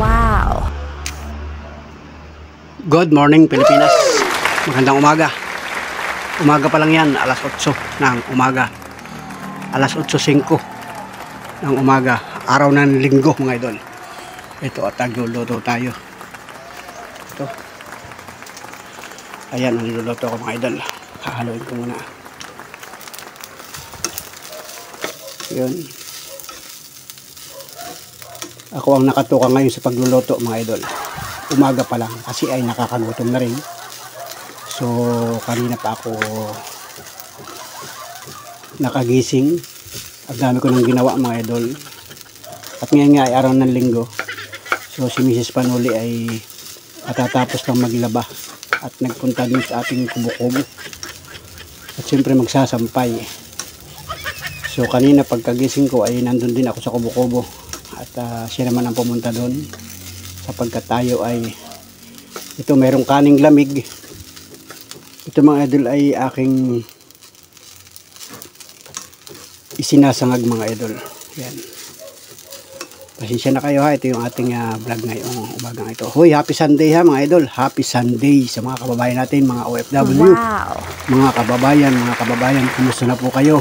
Wow! Good morning, Pilipinas. Magandang umaga. Umaga pa lang yan, alas 8 ng umaga. Alas 8:05 ng umaga. Araw ng linggo, mga idol. Ito at nagluluto tayo. Ito. Ayan, nagluluto ako, mga idol. Hahaluin ko muna. Yun. Ako ang nakatuka ngayon sa pagluluto, mga idol. Umaga pa lang kasi ay nakakagutom na rin. So kanina pa ako nakagising. Ang dami ko nang ginawa, mga idol. At ngayon nga ay araw ng linggo. So si Mrs. Panuli ay matatapos lang maglaba at nagpunta din sa ating kubo-kubo. At siyempre magsasampay. So kanina pagkagising ko ay nandun din ako sa kubo-kubo. At siya naman ang pumunta doon. Sapagkat tayo ay ito mayroong kaning lamig. Ito, mga idol, ay aking isinasangag, mga idol. Yan. Pasensya na kayo, ha. Ito yung ating vlog ngayong umagang ito. Hoy, happy Sunday, ha, mga idol. Happy Sunday sa mga kababayan natin, mga OFW. Wow. Mga kababayan, kumusta na po kayo?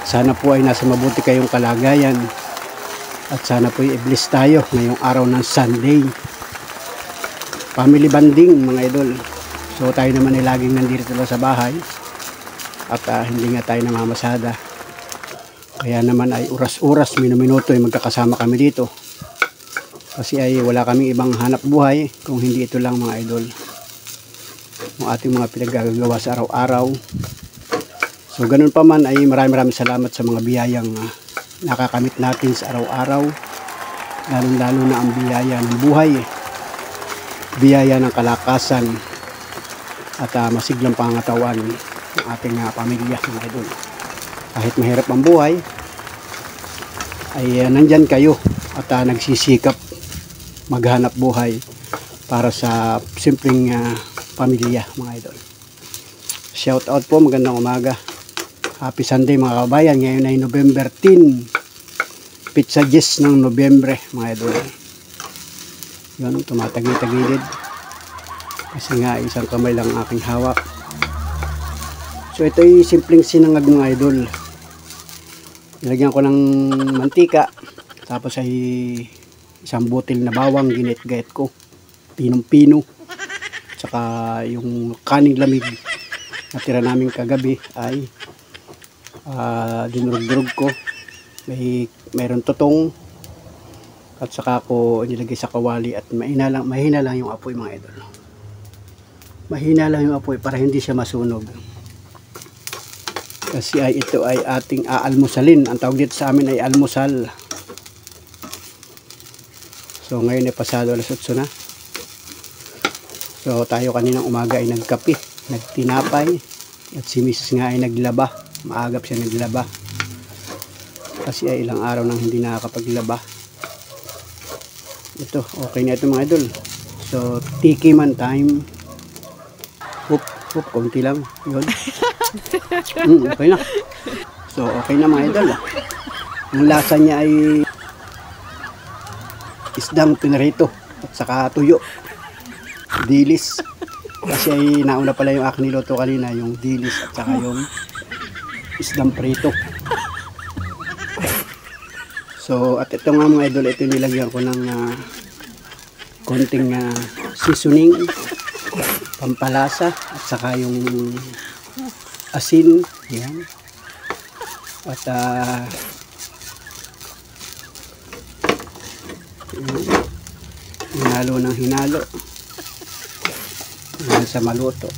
Sana po ay nasa mabuti kayong kalagayan. At sana po i-bless tayo ngayong araw ng Sunday. Family banding, mga idol. So tayo naman ay laging nandito lang sa bahay. At hindi nga tayo namamasada. Kaya naman ay oras-oras, minuminuto ay magkakasama kami dito. Kasi ay wala kaming ibang hanap buhay kung hindi ito lang, mga idol. Ang ating mga pinaggagawa sa araw-araw. So ganun pa man ay maraming salamat sa mga biyayang nakakamit natin sa araw-araw, lalong-lalo na ang biyaya ng buhay, biyaya ng kalakasan at masiglang pangatawan ng ating pamilya, mga idol. Kahit mahirap ang buhay ay nandyan kayo at nagsisikap maghanap buhay para sa simpleng pamilya, mga idol. Shout out po, magandang umaga. Happy Sunday, mga kabayan. Ngayon ay November 10. Pizza Gis ng Nobyembre, mga idol. Yun, tumatagil-tagilid. Kasi nga, isang kamay lang aking hawak. So, ito ay simpleng sinangag, mga idol. Nilagyan ko ng mantika. Tapos ay isang butil na bawang, ginit-gait ko. Pinong-pino. Tsaka yung kaning lamig na tira namin kagabi ay dinurog-durog ko. Mayroon tutong at saka ko nilagay sa kawali at mahina lang yung apoy, mga idol. Mahina lang yung apoy para hindi siya masunog. Kasi ay ito ay ating aalmusalin. Ang tawag dito sa amin ay almusal. So ngayon ay pasado alas 8 na. So tayo kaninang umaga ay nagkape, nagtinapay, at si Mrs. nga ay naglaba. Maagap siya naglaba kasi ay ilang araw nang hindi nakakapaglaba. Ito, okay na ito, mga idol. So tiki man time. Konti lang yun. Okay na. So okay na, mga idol. Ang lasa niya ay isdang pinarito at saka tuyo, dilis. Kasi ay nauna pala yung aking niluto kanina, yung dilis at saka yung isdang prito. So at ito nga, mga idol, ito nilagyan ko ng konting seasoning, pampalasa at saka yung asin. Yan. At hinalo ng hinalo yan sa maluto.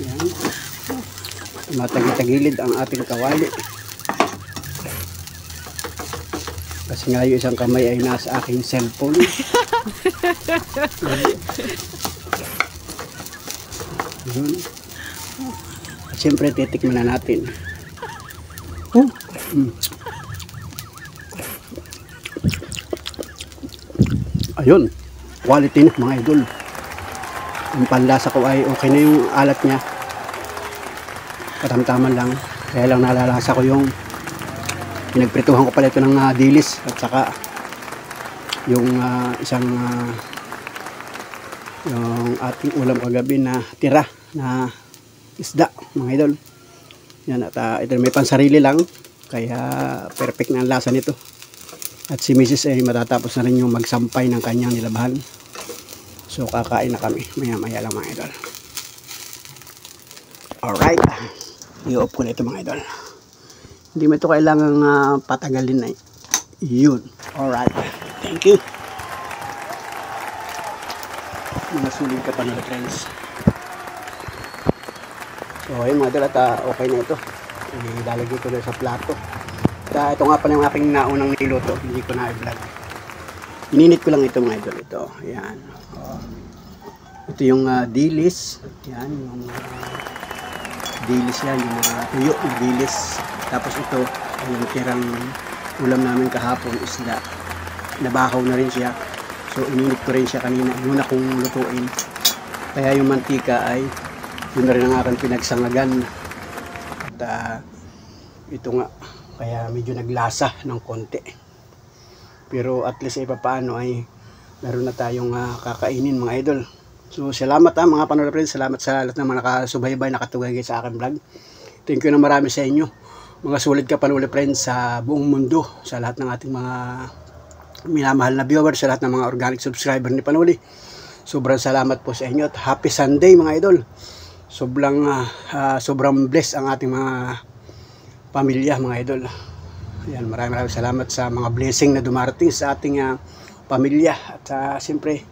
Yan. Matagitagilid ang ating kawali kasi nga yung isang kamay ay nasa aking cellphone. Yun. At siyempre titikman na natin. Ayun, quality na, mga idol. Ang panlasa ko ay okay na, yung alat niya katamtaman lang. Kaya lang nalalasa ko yung pinagprituhan ko pala ito ng dilis at saka yung yung ating ulam kagabi na tira na isda, mga idol. Yan, at ito may pansarili lang, kaya perfect na ang lasa nito. At si Mrs. ay matatapos na rin yung magsampay ng kanyang nilabahan. So kakain na kami maya maya lang, mga idol. Alright, i-off ko na ito, mga idol. Hindi mo ito kailangang patagalin na yun. Alright, thank you. Mga sulit ka pa na, friends. So ayun, mga idol, at okay na ito. Ilalagay ko na sa plato. At ito nga pala yung aking naunang niluto, hindi ko na i-vlog. Ininit ko lang ito, mga idol. Ito, ayan. Ito yung dilis. Yan, yung dilis yan, yung tuyo na dilis. Tapos ito, yung tirang ulam namin kahapon, isda. Nabahaw na rin siya. So ininit ko rin siya kanina. Muna kong lutuin. Kaya yung mantika ay yun na rin ang aking pinagsangagan. At ito nga, kaya medyo naglasa ng konti. Pero at least ay papaano ay meron na tayong kakainin, mga idol. So salamat mga panood friends. Salamat sa lahat ng mga nakasubaybay, nakatugay sa aking vlog. Thank you na marami sa inyo. Mga sulit ka panood friends sa buong mundo. Sa lahat ng ating mga minamahal na viewers, sa lahat ng mga organic subscriber ni Panuli. Sobrang salamat po sa inyo at happy Sunday, mga idol. Sobrang blessed ang ating mga pamilya, mga idol. Yan, maraming salamat sa mga blessing na dumarating sa ating pamilya. At siyempre,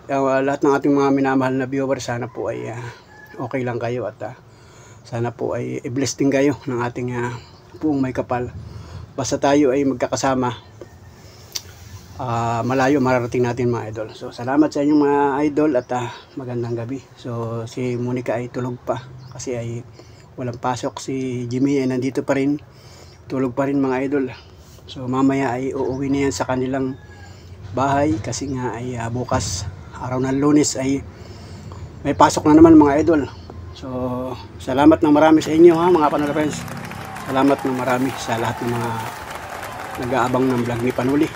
lahat ng ating mga minamahal na viewers, sana po ay okay lang kayo at sana po ay i-bless din kayo ng ating buong may kapal. Basta tayo ay magkakasama, malayo mararating natin, mga idol. So salamat sa inyong mga idol at magandang gabi. So si Monica ay tulog pa kasi ay walang pasok. Si Jimmy ay nandito pa rin, tulog pa rin, mga idol. So mamaya ay uuwi na yan sa kanilang bahay kasi nga ay bukas, araw ng Lunes, ay may pasok na naman, mga idol. So salamat ng marami sa inyo mga panood friends. Salamat ng marami sa lahat ng mga nag-aabang ng vlog ni Panuli.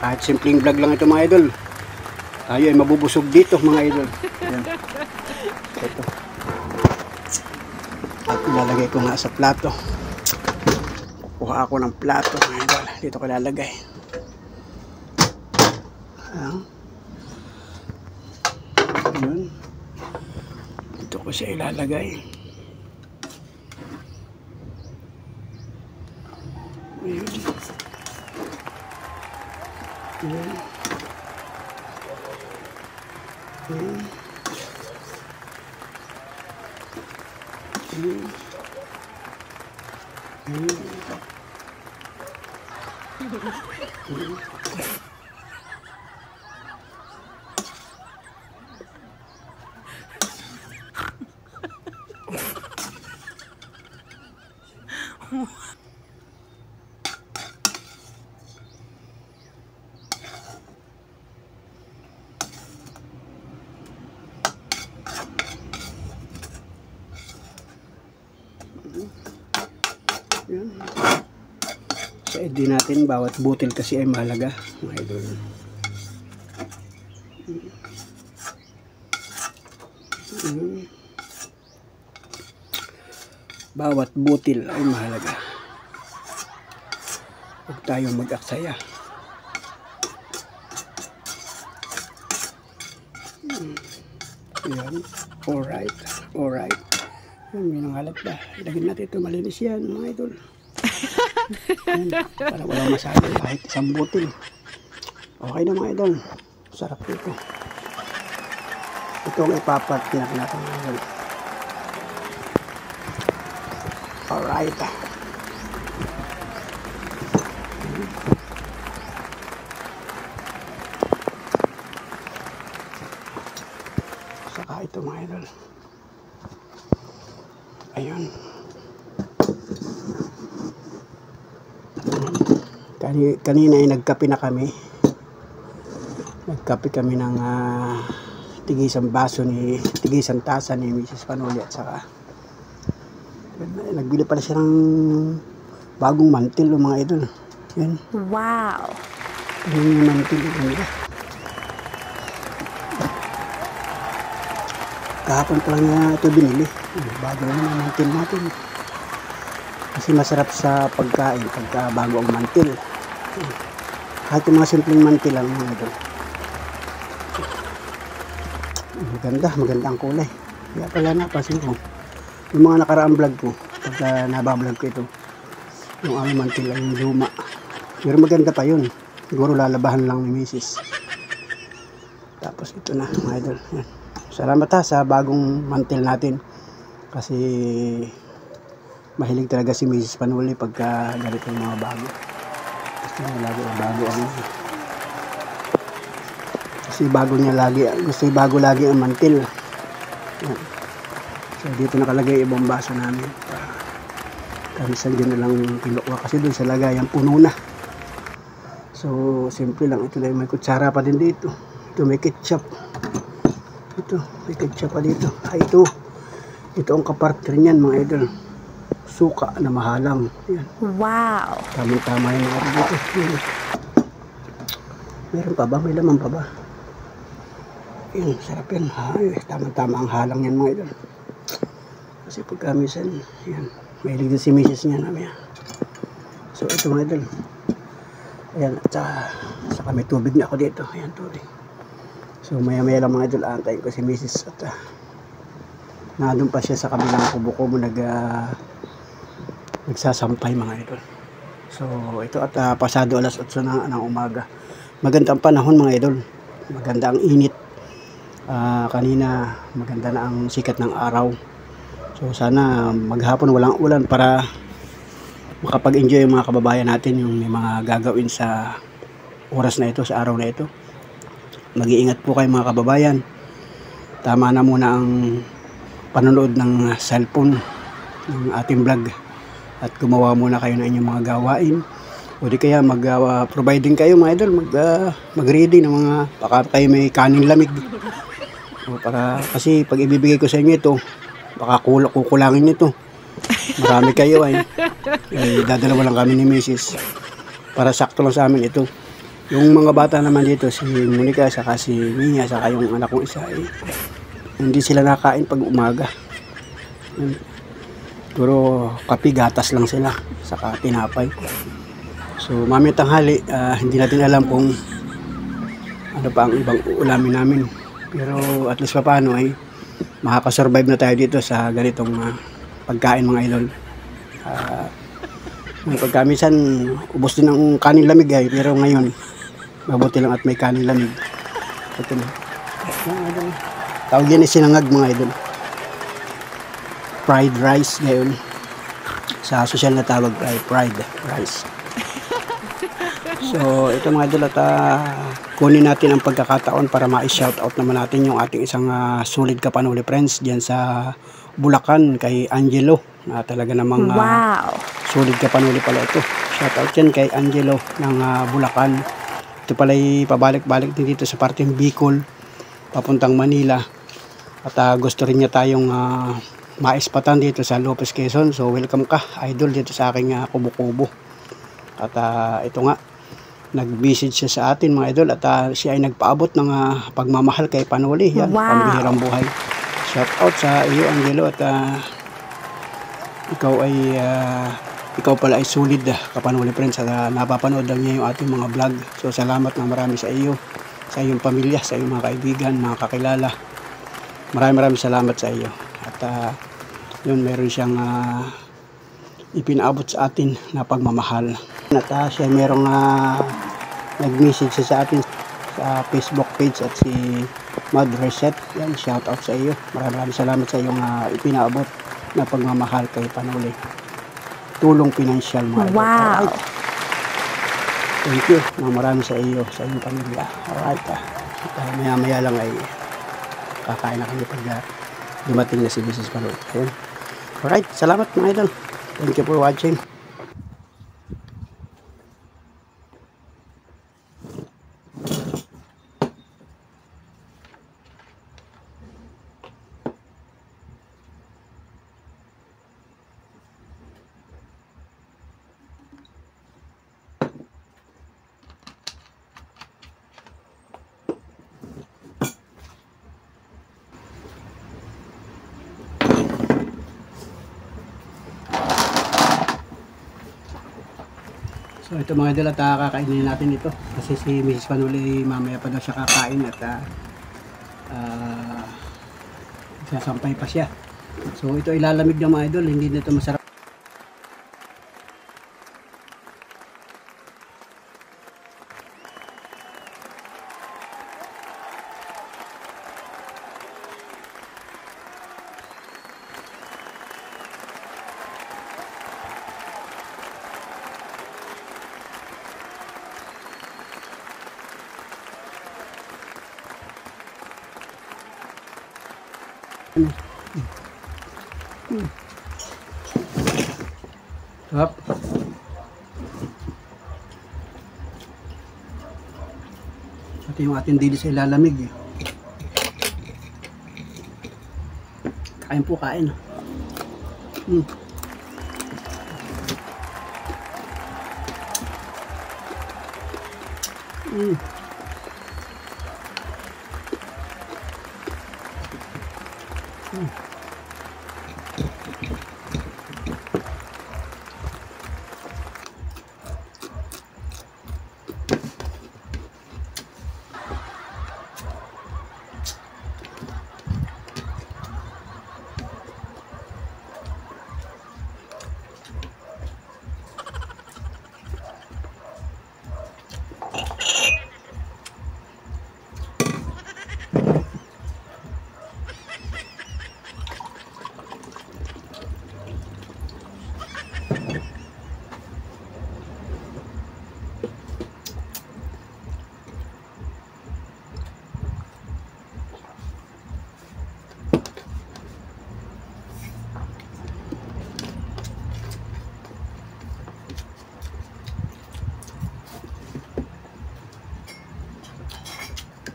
Kahit simpleng vlog lang ito, mga idol, tayo ay mabubusog dito, mga idol. Ayan. Ito. At ilalagay ko nga sa plato. Kuha ako ng plato, mga idol. Dito ko ilalagay. Ayan. Dito ko siya ilalagay. Ayan. Ayan. Ayan. Ayan. Yan. Sa ID natin, bawat butil kasi ay mahalaga, mga idol. Bawat butil ay mahalaga. Huwag tayong mag-aksaya. Yan. Alright. Alright. May nangalat ba? Ilagyan natin ito. Malinis yan, mga idol. Yan. Para walang masabi. Kahit isang butil. Okay na, mga idol. Sarap ito. Ito ang ipapartinak natin, mga idol. Alright. Saka ito, mga idol. Ayun. Kanina ay nagkape na kami. Nagkape kami ng tigisang tasa ni Mrs. Panuli at saka nagbili pala siya ng bagong mantil, mga idol. Yan. Wow. Tingnan yung mantil. Ganda. Kahapon pa lang na ito binili. Bago na naman ang mantil natin. Kasi masarap sa pagkain pagka bago ang mantil. Kahit yung mga simpleng mantil lang mga ito. Maganda ang kulay. Kaya pala napasin ko. Yung mga nakaraang vlog ko, pagka nabablog ko ito, yung aming mantil ay yung luma. Pero maganda pa yun. Siguro lalabahan lang ni Mrs. Tapos ito na mga idol. Yan. Salamat sa bagong mantil natin. Kasi mahilig talaga si Mrs. Panuli pagka ganito yung mga bago. Gusto niya lagi bago ang bago lagi ang mantil. Yan. So dito nakalagay ibang baso namin. Kamisan din na lang kinukuha kasi doon sa lagayan puno na. So simple lang, ito lang may kutsara pa din dito. Ito may ketchup. Ito may ketchup pa dito. Ito ang kapartner niyan mga idol. Suka na mahalang. Yan. Wow. Tama yung mga dito. Yan. Meron pa ba? May laman pa ba? Yan, sarap yan. Ay, tama ang halang yan mga idol. Kasi pagka minsan, yan, mahilig din si Mrs. niya namin. So ito mga idol. Ayan, at saka may tubig na ako dito. Ayan, tubig. So maya lang mga idol, aantayin ko si Mrs. At nandun pa siya sa kabilang kubo-kubo nagsasampay mga idol. So ito at pasado alas 8 ng umaga. Maganda ang panahon mga idol. Maganda ang init. Kanina maganda na ang sikat ng araw. So sana maghapon walang ulan para makapag-enjoy yung mga kababayan natin yung may mga gagawin sa oras na ito, sa araw na ito. Mag-iingat po kayo mga kababayan. Tama na muna ang panonood ng cellphone ng ating vlog at gumawa muna kayo ng inyong mga gawain o di kaya mag-providing kayo mga idol, mag-ready ng mga baka kayo may kaning lamig o kasi pag ibibigay ko sa inyo ito baka kukulangin nito. Marami kayo ay dadalawa lang kami ni Mrs. para sakto lang sa amin ito. Yung mga bata naman dito, si Monica, saka si Mia, saka yung anak kong isa hindi sila nakain pag umaga. Pero kape, gatas lang sila, saka tinapay. So mamaya tanghali, hindi natin alam kung ano pa ang ibang ulamin namin. Pero at least pa paano ay makakasurvive na tayo dito sa ganitong pagkain mga idol. Pagka minsan ubos din ang kanin lamig ay, pero ngayon mabuti lang at may kanin lamig. Ito na. Tawag yan sinangag mga idol. Fried rice ngayon. Sa social na tawag ay fried rice. So ito mga idol at kunin natin ang pagkakataon para ma-shoutout naman natin yung ating isang solid Kapanuli friends diyan sa Bulacan kay Angelo na talaga namang solid Kapanuli pala ito. Shoutout yan kay Angelo ng Bulacan. Ito pala'y pabalik-balik din dito sa parteng Bicol papuntang Manila at gusto rin niya tayong maispatan dito sa Lopez, Quezon. So welcome ka idol dito sa aking kubo-kubo. At ito nga nag-message siya sa atin mga idol at siya ay nagpaabot ng pagmamahal kay Panuli. Yan, pambihirang buhay. Shout out sa iyo Angelo at ikaw pala ay solid Kapanuli friends at napapanood lang niya yung ating mga vlog. So salamat na marami sa iyo, sa iyong pamilya, sa iyong mga kaibigan, mga kakilala. Maraming salamat sa iyo. At yun, meron siyang ipinaabot sa atin na pagmamahal. At siya merong nag-message sa atin sa Facebook page at si Mad Reset. Yan, shout out sa iyo. Maraming salamat sa iyong ipinaabot na pagmamahal kay Panuli. Tulong pinansyal mga idol. Wow! Alright. Thank you. Marami sa iyo, sa iyong pamilya. Alright. Maya lang ay kakain na kami pag dumating na si Mrs. Panuli. Ayun. Alright. Salamat mga idol. Thank you for watching. So ito mga idol, at kakainin natin ito kasi si Mrs. Panuli mamaya pa daw siya kakain at sasampay pa siya. So ito ilalamig ng mga idol, hindi nito masarap. Sarap. Pati yung ating dilis ay lalamig eh. Kain po, kain. Mm. Mm. Mm.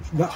Sudah.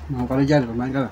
Mau ka na dyan, kumain ka na.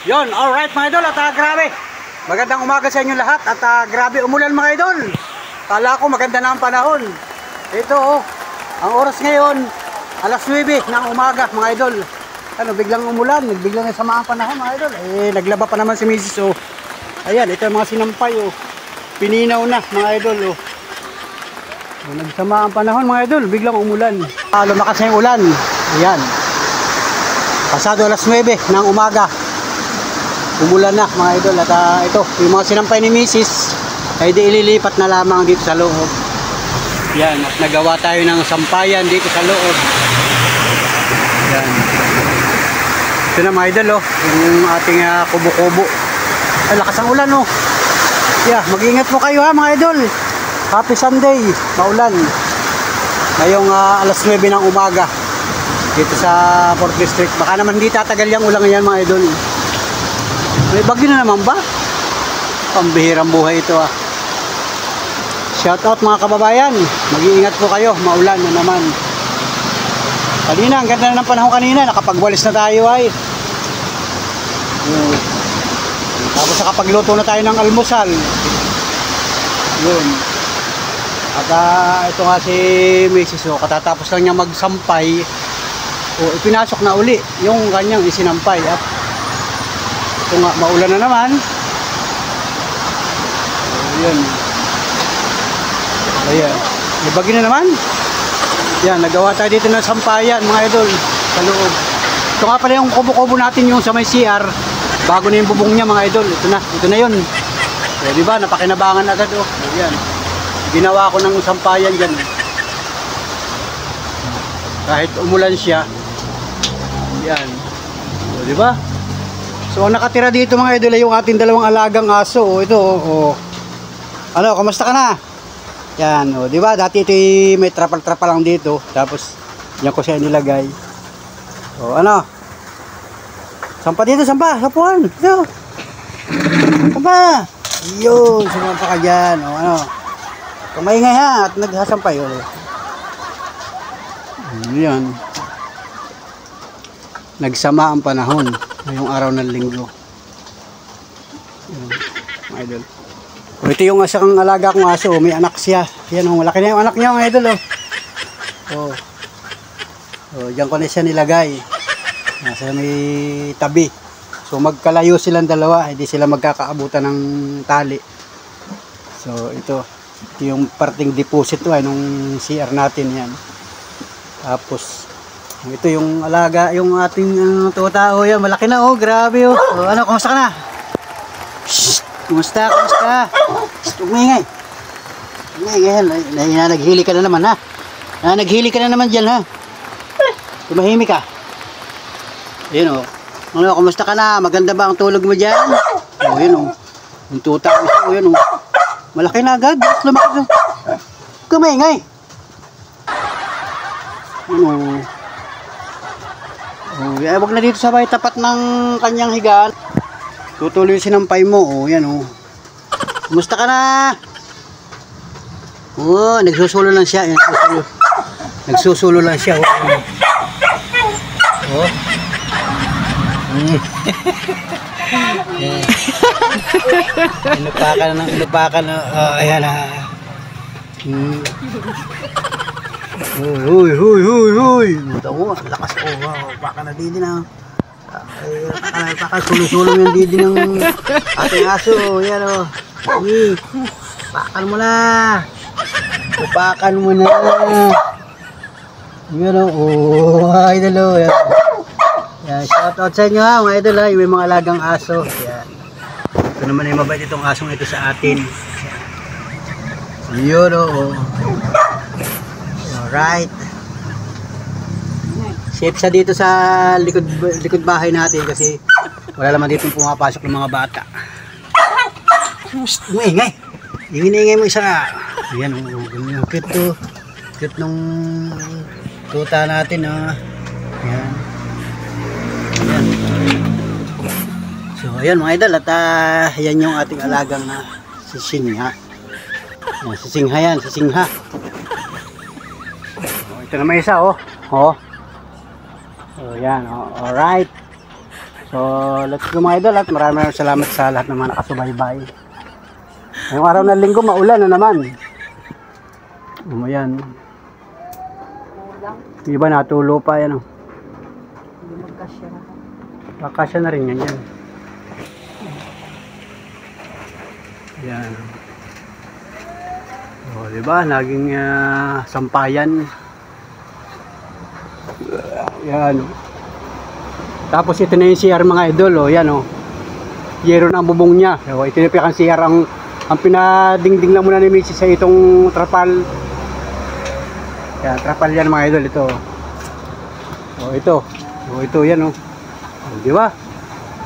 Yon, alright mga idol, at grabe. Magandang umaga sa inyo lahat at grabe umulan mga idol. Kala ko maganda na ang panahon. Ito ang oras ngayon, alas 9 ng umaga mga idol. Ano, biglang umulan, biglang sama ang panahon mga idol. Naglaba pa naman si Mrs. Ayan, ito yung mga sinampay Pininaw na mga idol Nagsama ang panahon mga idol, biglang umulan. Lumakas na yung ulan. Ayan. Pasado alas 9 ng umaga. Umulan na mga idol at ito yung mga sinampay ni Mrs. ay di ililipat na lamang dito sa loob. Yan, at nagawa tayo ng sampayan dito sa loob. Yan. Ito na mga idol yung ating kubo-kubo. Ay, lakas ang ulan Yeah, mag-ingat po kayo mga idol. Happy Sunday, maulan. Ngayong alas 9 ng umaga dito sa 4th District. Baka naman hindi tatagal yung ulan ngayon mga idol. May bagyo na naman ba? Pambihirang buhay ito Shout out mga kababayan. Mag-iingat po kayo, maulan na naman. Kanina, ang ganda na ng panahon kanina. Nakapagwalis na tayo Tapos nakapagluto na tayo ng almusal. Yun. At ito nga si Mrs. Katatapos lang niya magsampay. Ipinasok na uli yung kanyang isinampay. At ito nga, maulan na naman. Ayan. Ayan. May bagyo na naman. Yan, nagawa tayo dito ng sampayan mga idol sa loob. Ito nga pala yung kubo-kubo natin yung sa may CR. Bago na yung bubong niya mga idol. Ito na yun. Diba, napakinabangan agad Ayan. Ginawa ko ng sampayan dyan. Kahit umulan siya. Yan. Diba? So, ang nakatira dito mga idol ay yung ating dalawang alagang aso. Ito, Ano, kamusta ka na? Yan, di ba? Dati ito may trapal-trapal lang dito. Tapos, yan ko siya nilagay. Ano? Sampa dito, sampa. Sapuan. Ito. Sampa. Yun, sumampa ka dyan. Ano? Kumaingay at nagsasampay. Yan. Nagsama ang panahon ngayong araw ng linggo. Mga idol. Ito yung asakang alaga kong aso. May anak siya. Yan malaki na yung anak niya mga idol diyan ko na siya nilagay. Nasa may tabi. So magkalayo silang dalawa. Hindi sila magkakaabutan ng tali. So ito yung parting deposit nung CR natin yan. Tapos ito yung alaga, yung ating tao yan, malaki na grabe ano, kumusta ka na? Shhh, kumusta? Shhh, umingay. Naghili ka na naman naghili ka na naman dyan tumahimik ka. Ayun ano, kumusta ka na? Maganda ba ang tulog mo dyan? Yun yung tuta ko yun malaki na agad, lumaki na. Kumingay. Wag na dito sa may tapat ng kanyang higaan. Tutuloy sinampay mo. Yan Kumusta ka na? Nagsusulo lang siya. Nagsusulo lang siya. Inupakan na. Ayan Huy. Ang lakas baka na didi na. Baka sulong yung didi ng ating aso. Yan Pakan mo na. Upakan mo na. Yan idol Yan, shout out sa inyo mga idol yung may mga alagang aso. Yan. Ito naman ay mabait itong asong ito sa atin. Yun Alright. Safe sa dito sa likod bahay natin kasi wala naman dito pumapasok ng mga bata. Ingay. Ingay mo isa na. Ayan cute cute nung tuta natin Ayan. So ayan mga idol at yan yung ating alagang si Singha. Si Singha yan, si Singha. Ito naman isa yan alright. So So, let's go mga idol at maraming salamat sa lahat ng mga nakasubaybay. Ngayong araw ng linggo, maulan na naman. Ayan. Iba natulo pa yan. Hindi magkasya na. Kakasya na rin yan yan. Ayan. O, diba? Naging sampayan. Ayan. Tapos ito na yung CR mga idol. O, yan o. Yero na ang bubong niya. O, ito yung CR. Ang pinadingding lang muna ni Mrs. sa itong trapal. Yan, trapal yan mga idol. Ito. O, ito. O, ito yan o. O, diba?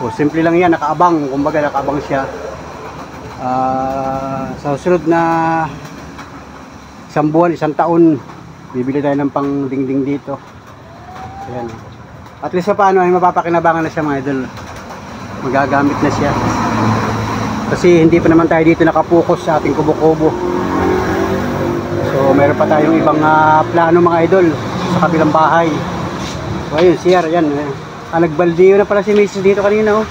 O, simple lang yan. Nakaabang. Kumbaga nakaabang siya. Sa susunod na isang buwan, isang taon, bibili tayo ng pang dingding dito. Ayan. At least paano ay mapapakinabangan na siya mga idol. Magagamit na siya. Kasi hindi pa naman tayo dito nakapokus sa ating kubo-kubo. So meron pa tayong ibang plano mga idol sa kabilang bahay. So ayun, CR yan. Nagbaldiyo na pala si Mrs. dito kanina.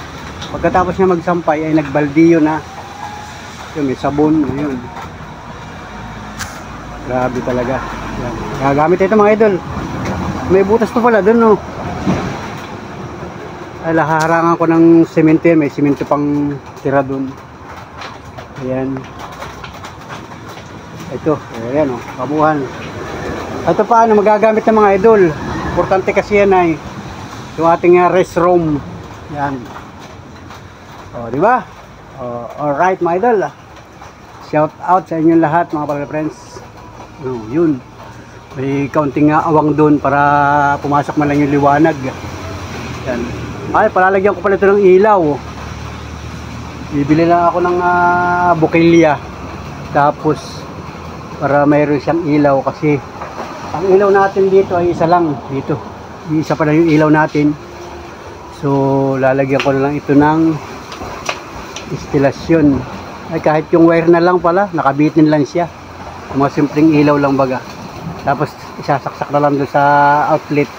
Pagkatapos niya magsampay ay nagbaldiyo na. Yun, may sabon. Ayun. Grabe talaga. Yan. Gagamit ito mga idol. May butas pa pala dun, no. Ay, haharangan ko ng semento yan. May semento pang tira dun. Ayan. Ito. Ayan, oh. Kabuhan. Ito paano magagamit ng mga idol. Importante kasi yan ay yung ating restroom. Yan. O, di ba? Alright mga idol. Shout out sa inyong lahat mga pala friends. Yun. May kaunting awang doon para pumasok man lang yung liwanag. Yan. Ay, palalagyan ko pala ito ng ilaw. Bibili lang ako ng bukilya. Tapos para mayroon siyang ilaw kasi ang ilaw natin dito ay isa lang dito. Isa pa lang yung ilaw natin. So lalagyan ko na lang ito ng instalasyon. Ay kahit yung wire na lang pala, nakabitin lang siya. Mga simpleng ilaw lang baga. Tapos isasaksak na lang doon sa outlet.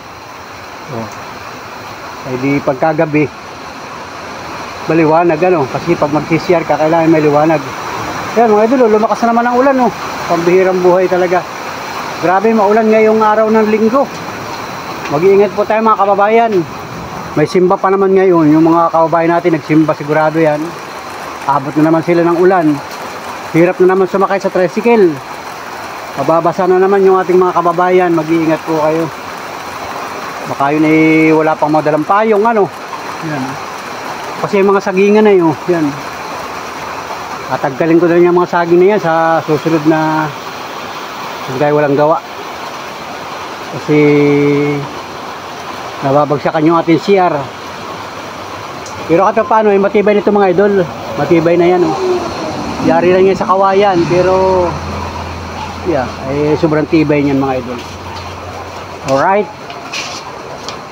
So, ay di pagkagabi maliwanag ano, kasi pag mag-CCR ka kailangan may liwanag. Yan mga idol, lumakas na naman ang ulan oh. Pambihirang buhay talaga. Grabe maulan ngayong araw ng linggo. Mag-iingat po tayo mga kababayan. May simba pa naman ngayon. Yung mga kababayan natin nagsimba sigurado yan. Abot na naman sila ng ulan. Hirap na naman sumakay sa tricycle. Mababasa na naman yung ating mga kababayan. Mag-iingat po kayo. Baka yun ay wala pang madalang payong ano. Yan. Kasi yung mga sagingan na yun. Yan. Tatagkalin ko na yung mga saging na yan sa susunod na kaya walang gawa. Kasi nababagsakan yung ating CR. Pero kahit paano ay matibay nito mga idol. Matibay na yan oh. Yari lang yan sa kawayan pero yeah, ay sobrang tibay niyan mga idol. Alright.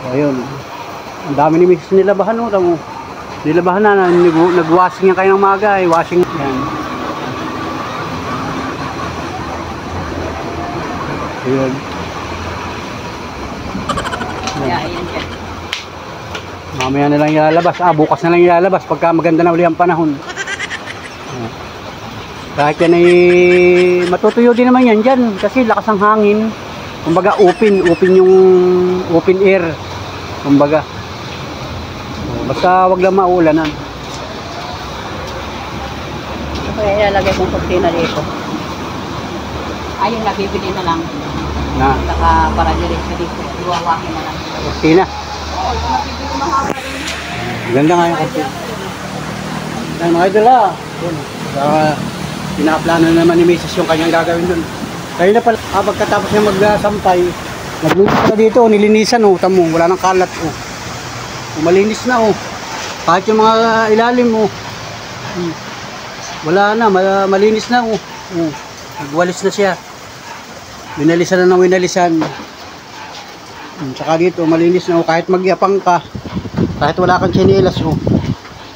Ayun. Ang dami ni Mrs. nilabahan oh. Tamo. Nilabahan na. Nag-washing yan kayo ng maga ay washing yan. Ayun. Mamaya na lang ilalabas. Bukas na lang ilalabas pagka maganda na uli ang panahon. Kahit yan ay matutuyo din naman yan dyan kasi lakas ang hangin. Kumbaga open yung open air. Kumbaga. Basta wag lang maulanan. Kaya ilalagay kong kurtina dito. Ayun na, bibili na lang. Na? Saka para diretso dito. Iwawakin na lang. Kurtina? Oo, ito mabibili mahaba rin. Ganda nga yung kurtina. Yan mga idol ah. Pinaplano na naman ni Mrs. yung kanyang gagawin dun. Kaya na pala, pagkatapos niya magsampay, naglinis na dito, nilinisan oh. Tamo, wala nang kalat oh. Malinis na oh. Kahit yung mga ilalim oh. Wala na, malinis na oh. Nagwalis na siya. Winalisan na ng winalisan. Saka dito, malinis na oh. Kahit magyapang ka, kahit wala kang tsinelas oh.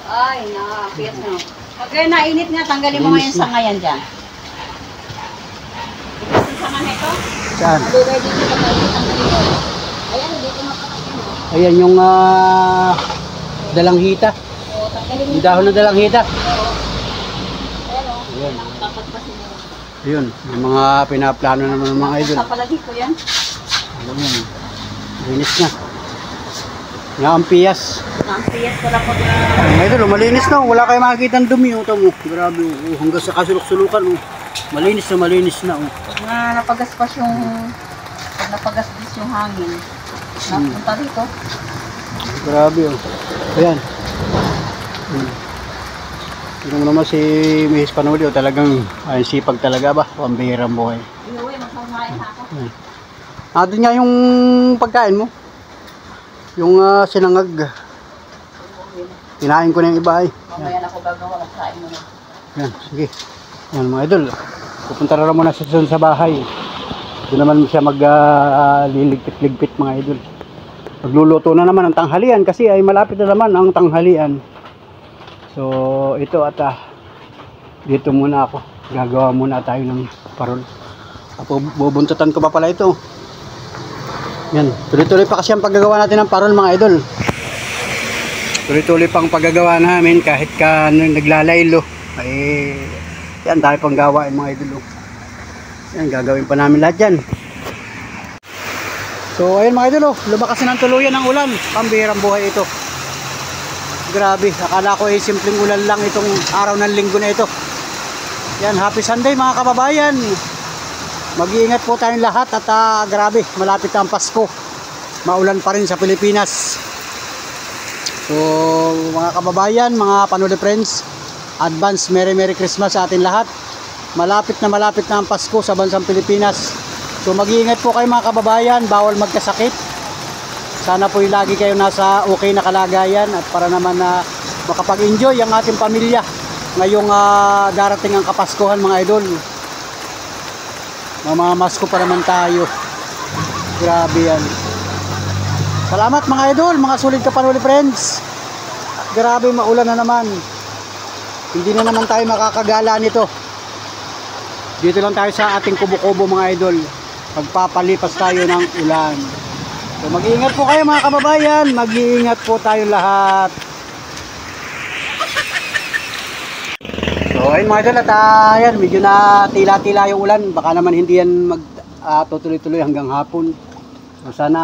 Ay, nakapiyat na. Pag nainit nga, tanggalin mo ngayon sanga yan dyan. Ito yung sanga na ito? Saan? Malugay dito pag nainit, tanggalin mo. Ayan, dito mapakapin mo. Ayan yung Dalanghita. O, tanggalin Yung dahon ng dalanghita. Ayan o. Ayan. Papagpasin mo. Ayun, yung mga pinaplano naman ng mga idol. Kapalagi ko yan. Ayan. Linis na. Nga ang piyas. Ang piyas ko lang po. Mga idol, malinis na. Wala kayo makikita ng dumi. Oh, tamo. Grabe. Oh, hanggang sa kasulok-sulukan. Oh. Malinis na. Oh. Pag nga napagaspas yung... Pag napagaspas yung hangin. Napunta dito. Grabe. Oh. Ayan. Tingnan mo naman si Mrs. Panuli. Oh, talagang ay, sipag talaga ba? Pambihirang buhay. Inuwi, magkakain na ako. Doon nga yung pagkain mo. Yung sinangag. Kinain ko na yung iba ay. Mamaya na ako gagawa. Kain mo na. Yan, sige. Yan mga idol. Pupunta na muna sa bahay. Doon naman siya liligpit-ligpit mga idol. Magluluto na naman ang tanghalian kasi ay malapit na naman ang tanghalian. So ito at dito muna ako. Gagawa muna tayo ng parol. Bubuntutan ko pa pala ito. Yan, tuloy-tuloy pa kasi ang paggagawa natin ng parol mga idol. Tuloy-tuloy pang paggagawa namin kahit naglalaylo. Ay, yan, dahil pang gawain mga idol. Yan, gagawin pa namin lahat yan. So, ayun mga idol, lumakas na ng tuluyan ng ulan. Pambihirang buhay ito. Grabe, akala ko ay simpleng ulan lang itong araw ng linggo na ito. Yan, happy Sunday mga kababayan. Mag-iingat po tayong lahat at grabe, malapit na ang Pasko. Maulan pa rin sa Pilipinas. So, mga kababayan, mga Panuli friends, advance Merry Christmas sa atin lahat. Malapit na ang Pasko sa bansang Pilipinas. So, mag-iingat po kayo mga kababayan, bawal magkasakit. Sana po lagi kayo nasa okay na kalagayan at para naman na makapag-enjoy ang ating pamilya ngayong darating ang Kapaskuhan mga idol. Mamamasko pa naman tayo. Grabe yan. Salamat mga idol, mga sulit Kapanuli friends. Grabe, maulan na naman. Hindi na naman tayo makakagala nito. Dito lang tayo sa ating kubo-kubo mga idol. Pagpapalipas tayo ng ulan. So mag-iingat po kayo mga kababayan. Mag-iingat po tayo lahat. So ayun mga idol at ayan, medyo na tila-tila yung ulan. Baka naman hindi yan tutuloy-tuloy hanggang hapon. So sana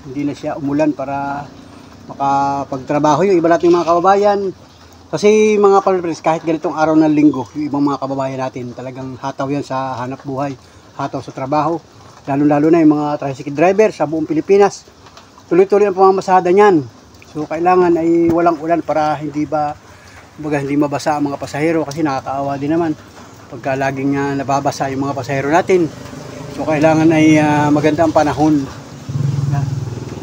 hindi na siya umulan para makapagtrabaho yung iba nating mga kababayan. Kasi mga palpres, kahit ganitong araw ng linggo, yung ibang mga kababayan natin talagang hataw yan sa hanap buhay, hataw sa trabaho. Lalo-lalo na yung mga tricycle driver sa buong Pilipinas. Tuloy-tuloy ang pamamasada niyan. So kailangan ay walang ulan para hindi mabasa ang mga pasahero kasi nakakaawa din naman pagka laging nababasa yung mga pasahero natin. So kailangan ay maganda ang panahon.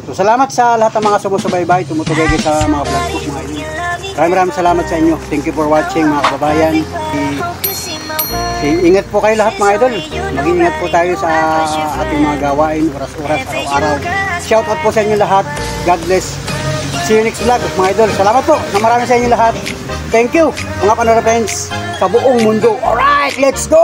So salamat sa lahat ng mga sumusubaybay, tumutugay sa mga vlog ko mga idol. Maraming salamat sa inyo. Thank you for watching mga kababayan. Ingat po kayo lahat mga idol. Mag-iingat po tayo sa ating mga gawain, oras-oras, araw-araw. Shout out po sa inyo lahat. God bless. See you next vlog mga idol. Salamat po na marami sa inyo lahat. Thank you mga Panuli friends sa buong mundo. Alright, let's go!